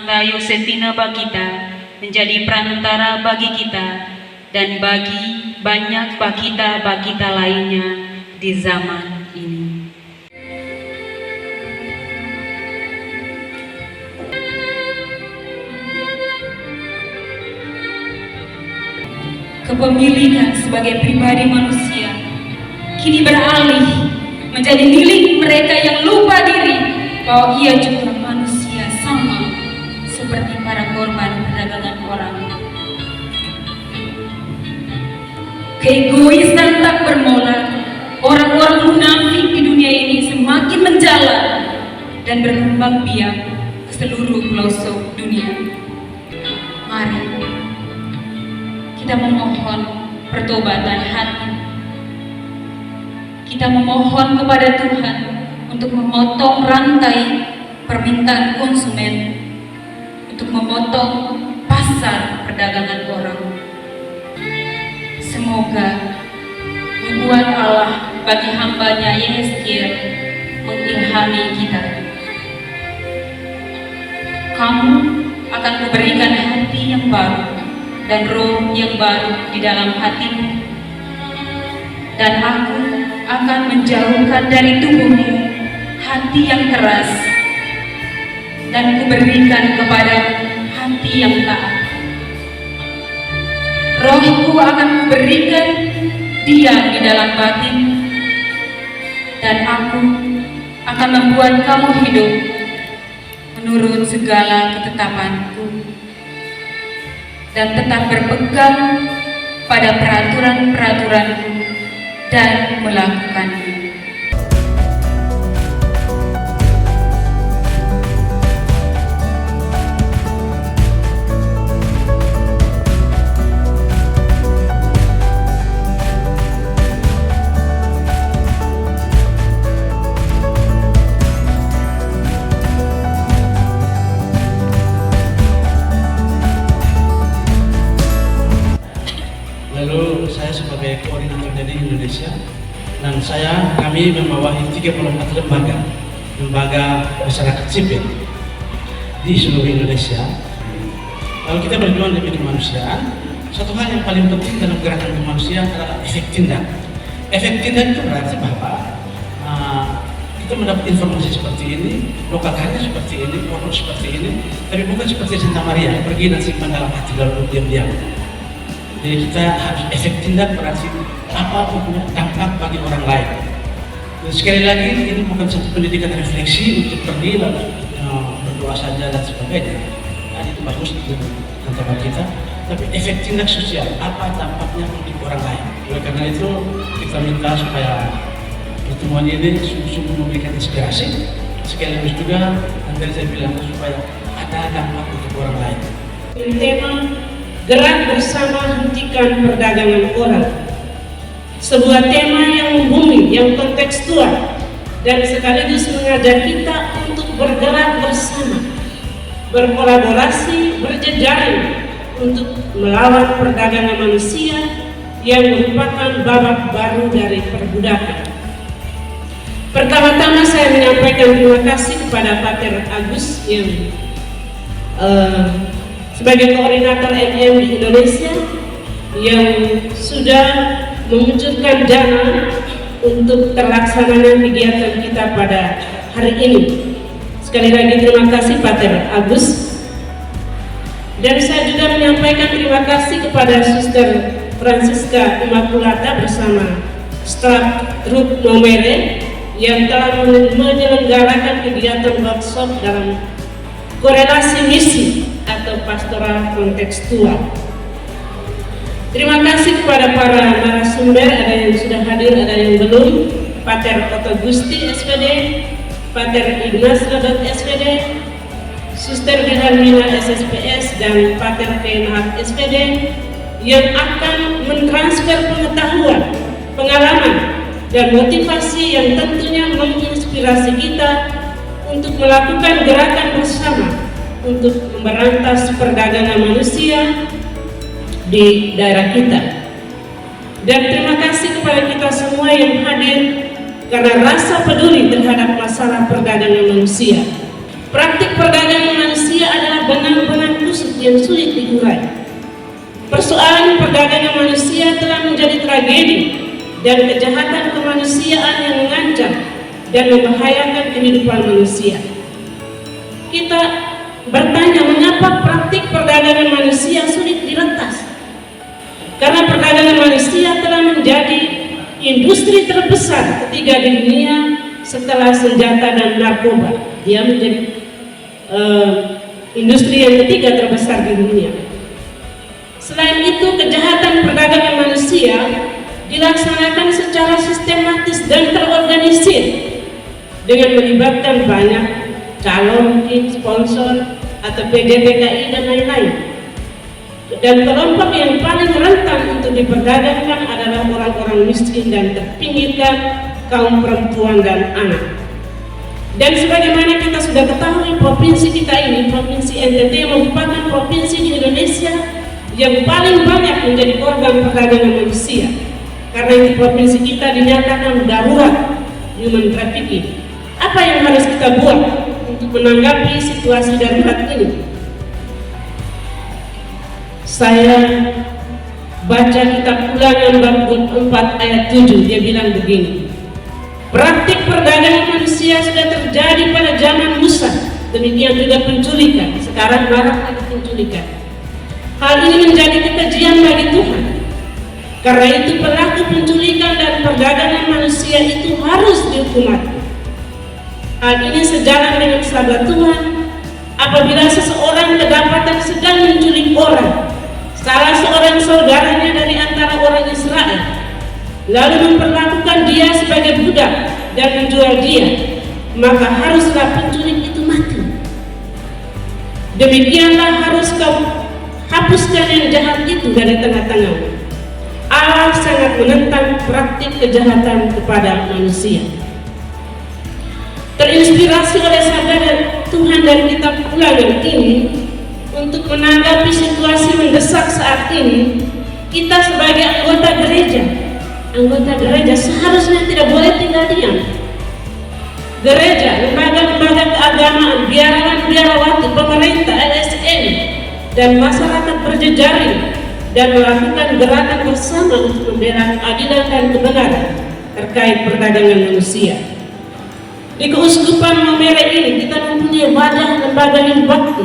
Marta Yosefina Bagita menjadi perantara bagi kita dan bagi banyak bagita-bagita lainnya di zaman ini. Kepemilikan sebagai pribadi manusia kini beralih menjadi milik mereka yang lupa diri bahwa ia juga manusia sama seperti para korban perdagangan orang. Keegoisan tak bermola, orang-orang munafik di dunia ini semakin menjalar dan berkembang biak ke seluruh pelosok dunia. Mari kita memohon pertobatan hati. Kita memohon kepada Tuhan untuk memotong rantai permintaan konsumen, untuk memotong pasar perdagangan orang. Semoga nubuat Allah bagi hambanya Yehezkiel mengilhami kita. Kamu akan kuberikan hati yang baru dan roh yang baru di dalam hatimu, dan aku akan menjauhkan dari tubuhmu hati yang keras, dan kuberikan kepadamu hati yang taat. Rohku akan kuberikan diam di dalam batin, dan aku akan membuat kamu hidup menurut segala ketetapanku, dan tetap berpegang pada peraturan-peraturanku dan melakukannya. Lalu saya sebagai koordinator dari Indonesia, dan kami membawahi 34 lembaga masyarakat sipil di seluruh Indonesia. Kalau kita berjuang demi kemanusiaan, satu hal yang paling penting dalam gerakan kemanusiaan adalah efek tindak. Efek tindak itu berarti bahwa kita mendapat informasi seperti ini, lokalnya seperti ini, pondok seperti ini, tapi bukan seperti Santa Maria, pergi dan simpan dalam hati lalu diam-diam. Jadi kita harus efek tindak, berarti apa punya dampak bagi orang lain. Dan sekali lagi, ini bukan satu pendidikan refleksi untuk pergi lalu berdoa saja dan sebagainya. Nah, itu bagus untuk antara kita, tapi efek tindak sosial, apa dampaknya untuk orang lain. Oleh karena itu, kita minta supaya pertemuan ini sungguh-sungguh memberikan inspirasi, sekaligus juga nanti saya bilang supaya ada dampak untuk orang lain. Tema Gerak Bersama Hentikan Perdagangan Orang, sebuah tema yang membumi, yang kontekstual, dan sekaligus mengajak kita untuk bergerak bersama, berkolaborasi, berjejaring untuk melawan perdagangan manusia yang merupakan babak baru dari perbudakan. Pertama-tama saya menyampaikan terima kasih kepada Pater Agus yang sebagai koordinator MM di Indonesia yang sudah memunculkan dana untuk terlaksananya kegiatan kita pada hari ini. Sekali lagi terima kasih Pater Agus. Dan saya juga menyampaikan terima kasih kepada Suster Francisca Immaculata bersama staf Ruth Nomere yang telah menyelenggarakan kegiatan workshop dalam korelasi misi atau pastoral kontekstual. Terima kasih kepada para narasumber, ada yang sudah hadir, ada yang belum. Pater Otto Gusti SPD, Pater Ignas Rodot SPD, Suster Wilhelmina SSPS, dan Pater Kenhat SPD yang akan mentransfer pengetahuan, pengalaman, dan motivasi yang tentunya menginspirasi kita untuk melakukan gerakan bersama untuk memberantas perdagangan manusia di daerah kita. Dan terima kasih kepada kita semua yang hadir karena rasa peduli terhadap masalah perdagangan manusia. Praktik perdagangan manusia adalah benar yang sulit diurai. Persoalan perdagangan manusia telah menjadi tragedi dan kejahatan kemanusiaan yang mengancam dan membahayakan kehidupan manusia. Kita bertanya, mengapa praktik perdagangan manusia sulit diretas? Karena perdagangan manusia telah menjadi industri terbesar ketiga di dunia setelah senjata dan narkoba. Dia menjadi industri yang ketiga terbesar di dunia. Selain itu, kejahatan perdagangan manusia dilaksanakan secara sistematis dan terorganisir dengan melibatkan banyak calon, sponsor, atau PDPKI dan lain-lain. Dan kelompok yang paling rentan untuk diperdagangkan adalah orang-orang miskin dan terpinggirkan, kaum perempuan dan anak. Dan sebagaimana kita sudah ketahui, provinsi kita ini, Provinsi NTT, merupakan provinsi di Indonesia yang paling banyak menjadi korban perdagangan manusia. Karena itu provinsi kita dinyatakan darurat human trafficking. Apa yang harus kita buat untuk menanggapi situasi darurat ini? Saya baca kitab Ulangan bab 4 ayat 7, dia bilang begini: praktik perdagangan manusia sudah terjadi pada zaman Musa, demikian juga penculikan, sekarang marak lagi penculikan. Hal ini menjadi kekejian bagi Tuhan. Karena itu pelaku penculikan dan perdagangan manusia itu harus dihukum mati. Hal ini sejalan dengan sabda Tuhan. Apabila seseorang kedapatan sedang menculik orang, salah seorang saudaranya dari antara orang Israel, lalu memperlakukan dia sebagai budak dan menjual dia, maka haruslah penculik itu mati. Demikianlah harus kau hapuskan yang jahat itu dari tengah-tengah. Allah sangat menentang praktik kejahatan kepada manusia. Terinspirasi oleh sabda Tuhan dari kitab Ulangan ini, untuk menanggapi situasi mendesak saat ini, kita sebagai anggota gereja seharusnya tidak boleh tinggal diam. Gereja, lembaga-lembaga keagamaan, biarawan-biarawati, pemerintah, LSM, dan masyarakat berjejaring dan melakukan gerakan bersama untuk membela keadilan dan kebenaran terkait perdagangan manusia. Di Keuskupan Maumere ini kita mempunyai wadah lembaga yang bakti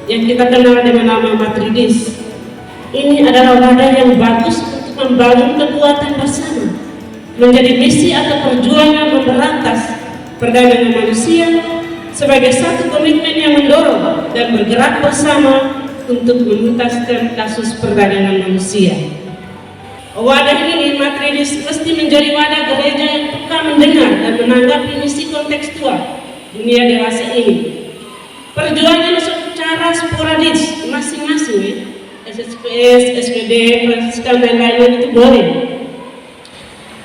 yang kita kenal dengan nama Matridis. Ini adalah wadah yang bagus untuk membangun kekuatan bersama, menjadi misi atau perjuangan memberantas perdagangan manusia sebagai satu komitmen yang mendorong dan bergerak bersama untuk menuntaskan kasus perdagangan manusia. Wadah ini, Matridis, mesti menjadi wadah gereja yang peka mendengar dan menanggapi misi kontekstual dunia dewasa ini. Perjuangan secara sporadis masing-masing, SSPS, SPD, Fransiskan, dan lain-lain itu boleh.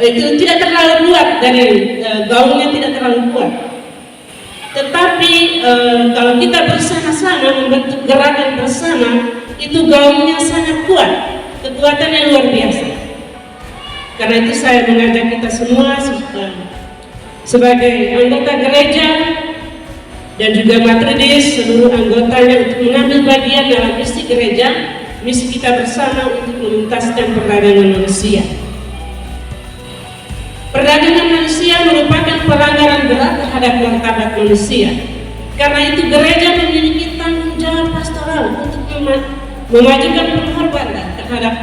Itu tidak terlalu kuat, dari gaungnya tidak terlalu kuat. Tetapi kalau kita bersama-sama membentuk gerakan bersama, itu gaungnya sangat kuat, kekuatannya luar biasa. Karena itu saya mengajak kita semua sebagai anggota gereja dan juga Matridis, seluruh anggotanya, untuk mengambil bagian dalam misi gereja, misi kita bersama untuk menuntaskan perdagangan manusia. Perdagangan manusia merupakan pelanggaran berat terhadap martabat manusia. Karena itu gereja memiliki tanggung jawab pastoral untuk memajukan penghormatan terhadap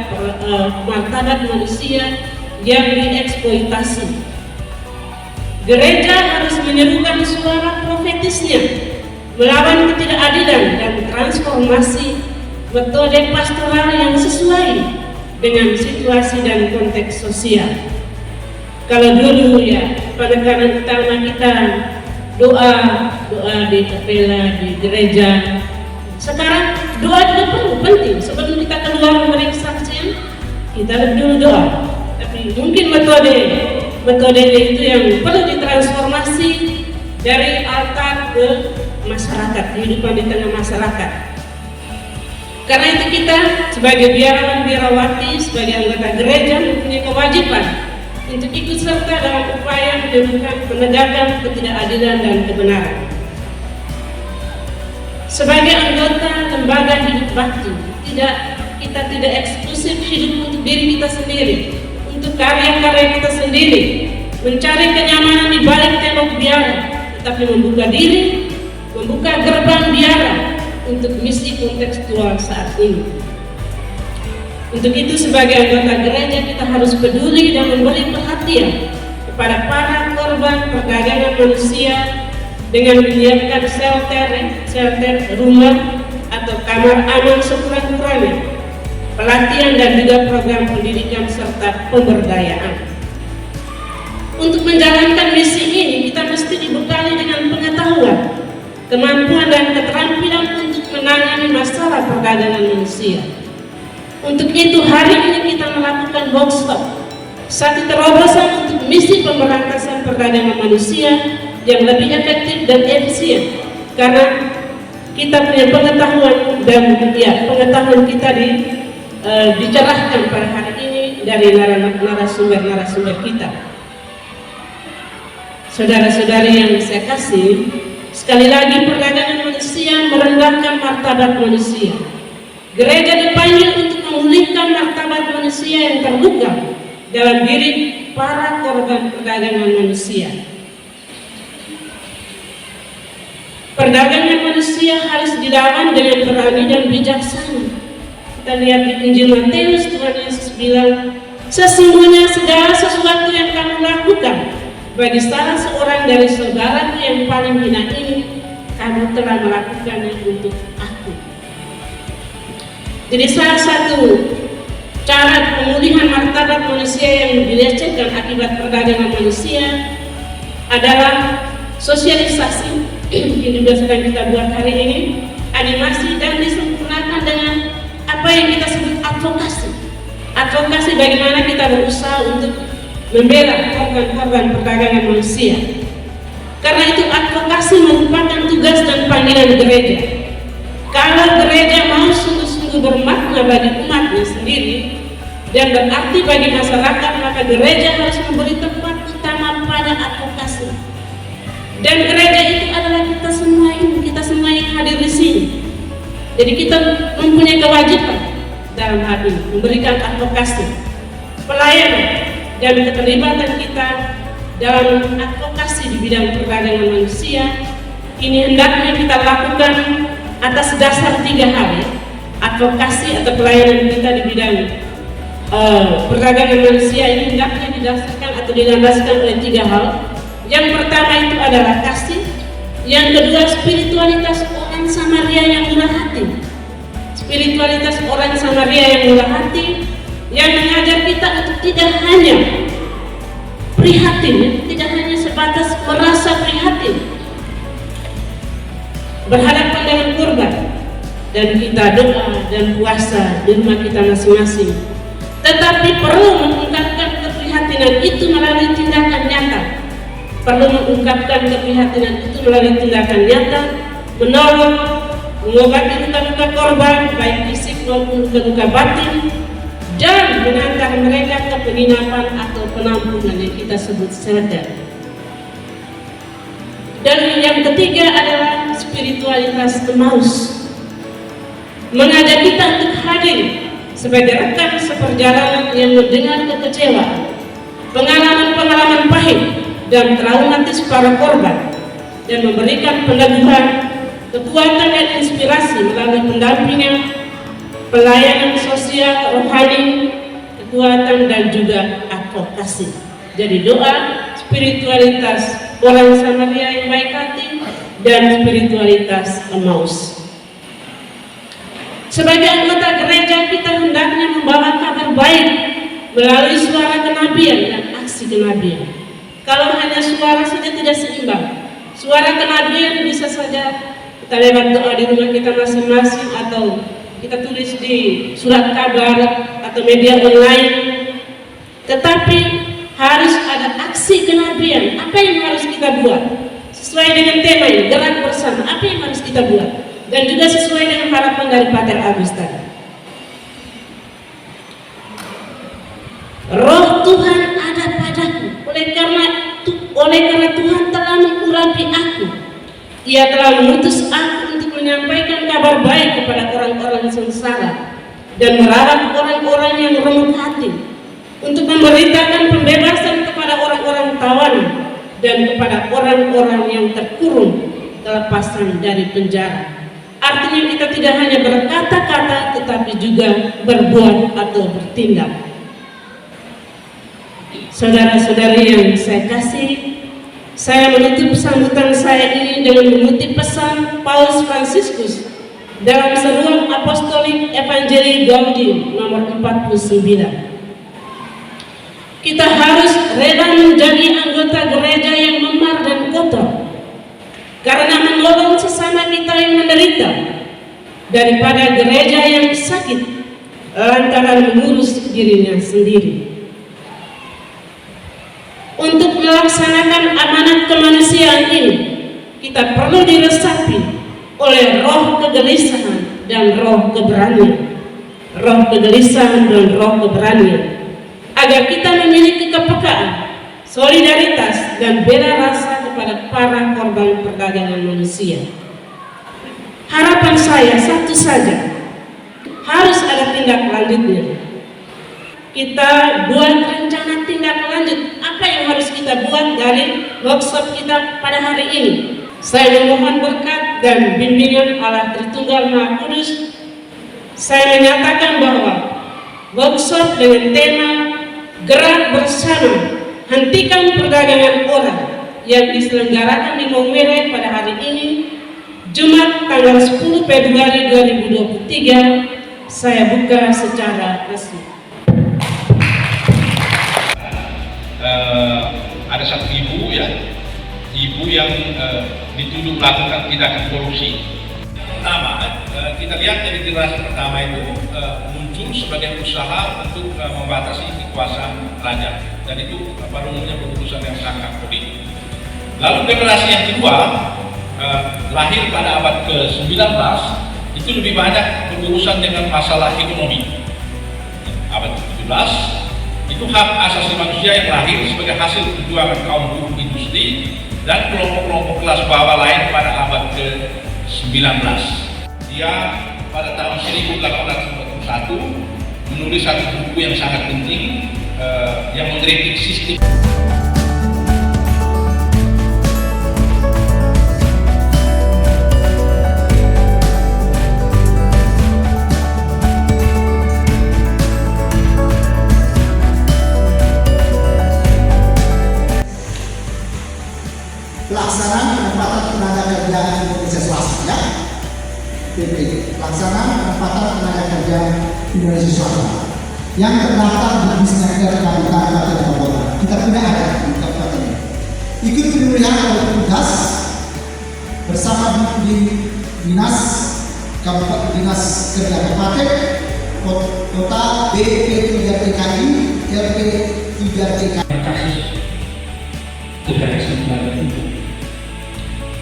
martabat manusia yang dieksploitasi. Gereja harus menyerukan suara profetisnya melawan ketidakadilan dan transformasi metode pastoral yang sesuai dengan situasi dan konteks sosial. Kalau dulu ya penekanan utama kita doa di kapela, di gereja. Sekarang doa juga penting. Sebelum kita keluar memberi kesaksian, kita dulu doa. Tapi mungkin metodenya itu yang perlu ditransformasi dari altar ke masyarakat, kehidupan di tengah masyarakat. Karena itu kita sebagai biarawan biarawati, sebagai anggota gereja mempunyai kewajiban untuk ikut serta dalam upaya menegakkan ketidakadilan dan kebenaran. Sebagai anggota lembaga hidup bakti, kita tidak eksklusif hidup untuk diri kita sendiri, untuk karya-karya kita sendiri, mencari kenyamanan di balik tembok biara, tetapi membuka diri, membuka gerbang biara untuk misi kontekstual saat ini. Untuk itu sebagai anggota gereja kita harus peduli dan memberi perhatian kepada para korban perdagangan manusia dengan menyiapkan shelter, rumah atau kamar aman sekurang-kurangnya, pelatihan dan juga program pendidikan serta pemberdayaan. Untuk menjalankan misi ini kita mesti dibekali dengan pengetahuan, kemampuan dan keterampilan untuk menangani masalah perdagangan manusia. Untuk itu hari ini kita melakukan workshop, satu terobosan untuk misi pemberantasan perdagangan manusia yang lebih efektif dan efisien, karena kita punya pengetahuan dan pengetahuan kita dicerahkan pada hari ini dari narasumber kita. Saudara-saudari yang saya kasih, sekali lagi perdagangan manusia merendahkan martabat manusia. Gereja dipanggil untuk memulihkan martabat manusia yang terluka dalam diri para korban perdagangan manusia. Perdagangan manusia harus dilawan dengan berani dan bijaksana. Kita lihat di Injil Matius, Tuhan Yesus bilang, sesungguhnya segala sesuatu yang kamu lakukan bagi salah seorang dari saudaraku yang paling hina ini, kamu telah melakukannya untuk aku. Jadi salah satu cara pemulihan martabat manusia yang dilecehkan akibat perdagangan manusia adalah sosialisasi yang juga sedang kita buat hari ini, animasi, dan disempurnakan dengan apa yang kita sebut advokasi. Advokasi bagaimana kita berusaha untuk membela korban-korban perdagangan manusia. Karena itu advokasi merupakan tugas dan panggilan gereja. Kalau gereja mau sungguh-sungguh bermakna bagi umatnya sendiri dan berarti bagi masyarakat, maka gereja harus memberi tempat utama pada advokasi. Dan gereja itu adalah kita semua yang hadir di sini. Jadi kita mempunyai kewajiban dalam hal ini memberikan advokasi, pelayanan, dan keterlibatan kita dalam advokasi di bidang perdagangan manusia. Ini hendaknya kita lakukan atas dasar 3 hal. Advokasi atau pelayanan kita di bidang perdagangan manusia ini hendaknya didasarkan atau dilandaskan oleh 3 hal. Yang pertama itu adalah kasih, yang kedua spiritualitas orang Samaria yang murah hati. Spiritualitas orang Samaria yang murah hati yang mengajar kita untuk tidak hanya prihatin, tidak hanya sebatas merasa prihatin berhadapan dengan korban dan kita doa dan puasa di rumah kita masing-masing, tetapi perlu mengungkapkan keprihatinan itu melalui tindakan nyata. Perlu mengungkapkan keprihatinan itu melalui tindakan nyata, menolong, mengobati luka-luka korban, baik fisik maupun luka-luka batin, dan mengantar mereka ke penginapan atau penampungan yang kita sebut shelter. Dan yang ketiga adalah spiritualitas Emmaus, mengajak kita untuk hadir sebagai rekan seperjalanan yang mendengar kekecewaan, pengalaman-pengalaman pahit dan traumatis para korban, dan memberikan peneguhan, kekuatan dan inspirasi melalui pendampingan, pelayanan sosial, rohani, kekuatan dan juga advokasi. Jadi doa, spiritualitas orang Samaria yang baik hati, dan spiritualitas Emmaus. Sebagai anggota gereja kita hendaknya membawa kabar baik melalui suara kenabian dan aksi kenabian. Kalau hanya suara saja tidak seimbang. Suara kenabian bisa saja kita lewat doa di rumah kita masing-masing, atau kita tulis di surat kabar atau media online. Tetapi harus ada aksi kenabian. Apa yang harus kita buat? Sesuai dengan tema ini, gerak bersama. Apa yang harus kita buat? Dan juga sesuai dengan harapan dari Pater Agus tadi. Roh Tuhan ada padaku, oleh karena Tuhan telah mengurapi aku. Ia telah mengutus aku untuk menyampaikan kabar baik kepada orang-orang sengsara dan merawat orang-orang yang remuk hati, untuk memberitakan pembebasan kepada orang-orang tawanan dan kepada orang-orang yang terkurung kelepasan dari penjara. Artinya kita tidak hanya berkata-kata tetapi juga berbuat atau bertindak. Saudara-saudari yang saya kasih, saya menutup sambutan saya ini dengan mengutip pesan Paus Fransiskus dalam seruan Apostolik Evangelii Gaudium nomor 49. Kita harus rela menjadi anggota gereja yang memar dan kotor, karena menolong sesama kita yang menderita, daripada gereja yang sakit lantaran mengurus dirinya sendiri. Untuk melaksanakan amanat kemanusiaan ini, kita perlu diresapi oleh roh kegelisahan dan roh keberanian. Roh kegelisahan dan roh keberanian, agar kita memiliki kepekaan, solidaritas, dan bela rasa kepada para korban perdagangan manusia. Harapan saya satu saja, harus ada tindak lanjutnya. Kita buat rencana tindak lanjut apa yang harus kita buat dari workshop kita pada hari ini. Saya memohon berkat dan bimbingan Allah Tritunggal Maha Kudus. Saya menyatakan bahwa workshop dengan tema Gerak Bersama Hentikan Perdagangan Orang yang diselenggarakan di Maumere pada hari ini, Jumat tanggal 10 Februari 2023, saya buka secara resmi. Ada satu ibu yang dituduh melakukan tindakan korupsi. Pertama, kita lihat dari generasi pertama itu muncul sebagai usaha untuk membatasi kekuasaan raja, dan itu pada umumnya keputusan yang sangat politik. Lalu generasi yang kedua lahir pada abad ke-19, itu lebih banyak berurusan dengan masalah ekonomi. Abad ke-17 itu hak asasi manusia yang lahir sebagai hasil perjuangan kaum buruh industri dan kelompok-kelompok kelas bawah lain pada abad ke-19. Dia pada tahun 1841 menulis satu buku yang sangat penting yang mengkritik sistem. Pelaksanaan penempatan tenaga kerja Indonesia swasta, ya. PP, pelaksanaan penempatan tenaga kerja Indonesia swasta yang terdaftar di Disnaker Kabupaten Kota. Kita tidak ada di kabupaten ini. Ikut pemilihan oleh petugas bersama di dinas Kabupaten Dinas Kerja Kabupaten Kota BP3TKI RP3TKI.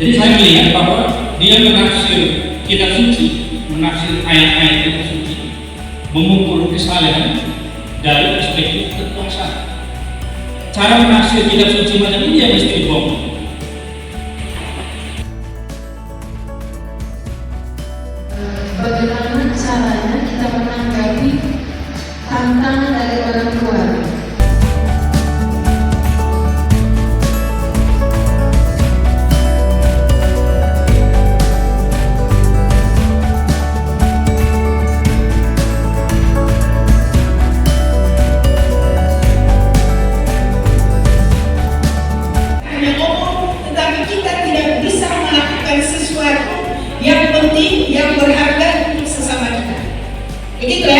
Jadi saya melihat bahwa dia menaksir kitab suci, menaksir ayat-ayat kitab suci, mengukur kesalahan dari perspektif kekuasaan. Cara menaksir kitab suci macam ini yang mesti dibongkar. Bagaimana caranya kita menanggapi tantangan dari orang tua? Yang penting, yang berharga untuk sesama kita. Begitu ya.